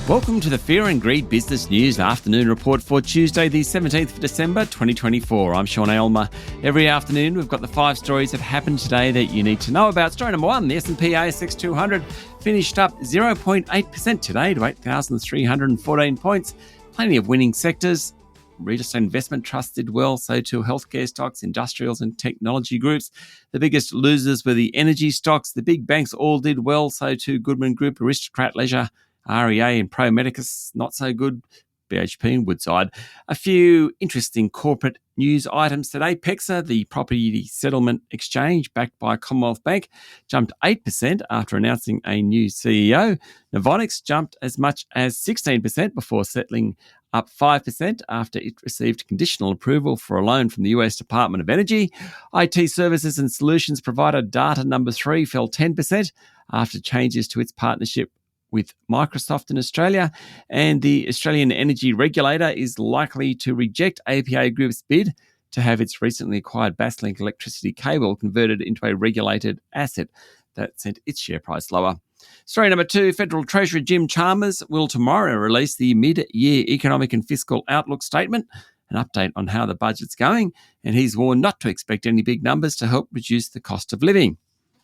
Welcome to the Fear and Greed Business News Afternoon Report for Tuesday, the 17th of December, 2024. I'm Sean Aylmer. Every afternoon, we've got the 5 stories that happened today that you need to know about. Story number 1, the S&P ASX 200 finished up 0.8% today to 8,314 points. Plenty of winning sectors. Real estate investment trusts did well, so too healthcare stocks, industrials and technology groups. The biggest losers were the energy stocks. The big banks all did well, so too Goodman Group, Aristocrat Leisure, REA and Pro Medicus, not so good. BHP and Woodside. A few interesting corporate news items today. PEXA, the property settlement exchange backed by Commonwealth Bank, jumped 8% after announcing a new CEO. Novonix jumped as much as 16% before settling up 5% after it received conditional approval for a loan from the US Department of Energy. IT services and solutions provider Data Number 3 fell 10% after changes to its partnership with Microsoft in Australia, and the Australian Energy Regulator is likely to reject APA Group's bid to have its recently acquired Basslink electricity cable converted into a regulated asset. That sent its share price lower. Story number 2, Federal Treasurer Jim Chalmers will tomorrow release the mid-year economic and fiscal outlook statement, an update on how the budget's going, and he's warned not to expect any big numbers to help reduce the cost of living.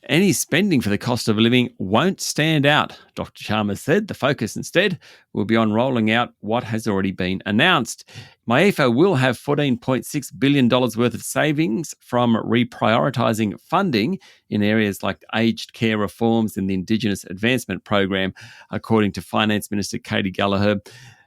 Any spending for the cost of living won't stand out, Dr. Chalmers said. The focus instead will be on rolling out what has already been announced. MYEFO will have $14.6 billion worth of savings from reprioritising funding in areas like aged care reforms and the Indigenous Advancement Program, according to Finance Minister Katie Gallagher.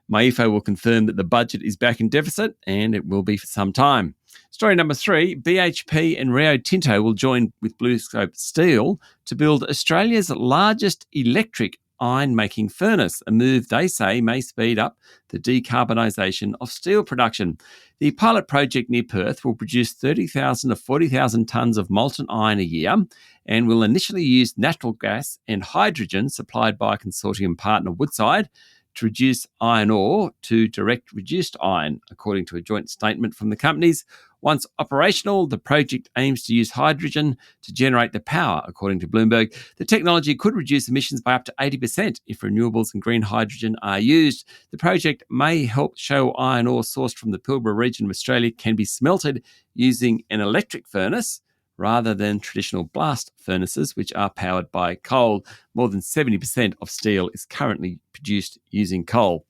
MYEFO will confirm that the budget is back in deficit, and it will be for some time. Story number 3, BHP and Rio Tinto will join with BlueScope Steel to build Australia's largest electric iron-making furnace, a move they say may speed up the decarbonisation of steel production. The pilot project near Perth will produce 30,000 to 40,000 tonnes of molten iron a year and will initially use natural gas and hydrogen supplied by consortium partner Woodside to reduce iron ore to direct reduced iron, according to a joint statement from the companies. Once operational, the project aims to use hydrogen to generate the power, according to Bloomberg. The technology could reduce emissions by up to 80% if renewables and green hydrogen are used. The project may help show iron ore sourced from the Pilbara region of Australia can be smelted using an electric furnace rather than traditional blast furnaces, which are powered by coal. More than 70% of steel is currently produced using coal.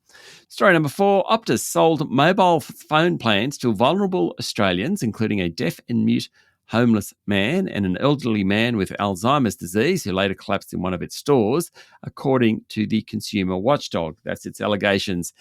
Story number 4, Optus sold mobile phone plans to vulnerable Australians, including a deaf and mute homeless man and an elderly man with Alzheimer's disease who later collapsed in one of its stores, according to the consumer watchdog. That's its allegations.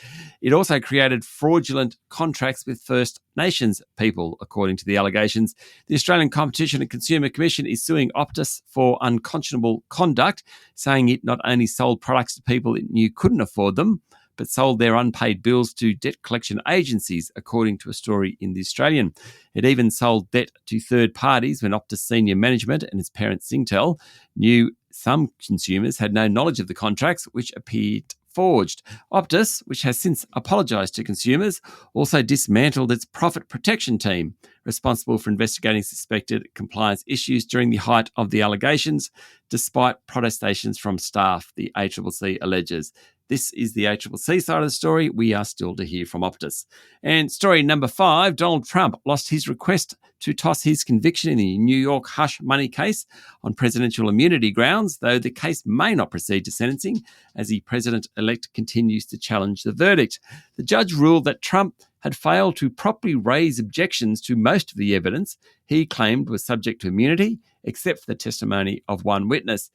It also created fraudulent contracts with First Nations people, according to the allegations. The Australian Competition and Consumer Commission is suing Optus for unconscionable conduct, saying it not only sold products to people it knew couldn't afford them, but sold their unpaid bills to debt collection agencies, according to a story in The Australian. It even sold debt to third parties when Optus senior management and its parent Singtel knew some consumers had no knowledge of the contracts, which appeared forged. Optus, which has since apologised to consumers, also dismantled its profit protection team, responsible for investigating suspected compliance issues during the height of the allegations, despite protestations from staff, the ACCC alleges. This is the ACCC side of the story. We are still to hear from Optus. And story number 5, Donald Trump lost his request to toss his conviction in the New York hush money case on presidential immunity grounds, though the case may not proceed to sentencing as the president-elect continues to challenge the verdict. The judge ruled that Trump had failed to properly raise objections to most of the evidence he claimed was subject to immunity, except for the testimony of one witness.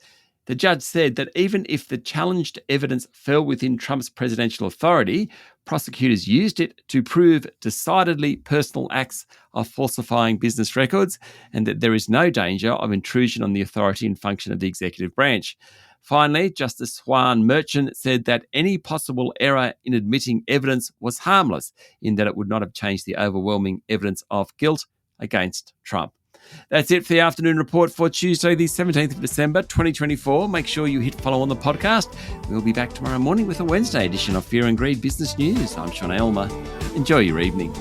The judge said that even if the challenged evidence fell within Trump's presidential authority, prosecutors used it to prove decidedly personal acts of falsifying business records, and that there is no danger of intrusion on the authority and function of the executive branch. Finally, Justice Juan Merchant said that any possible error in admitting evidence was harmless, in that it would not have changed the overwhelming evidence of guilt against Trump. That's it for the afternoon report for Tuesday, the 17th of December, 2024. Make sure you hit follow on the podcast. We'll be back tomorrow morning with a Wednesday edition of Fear and Greed Business News. I'm Sean Aylmer. Enjoy your evening.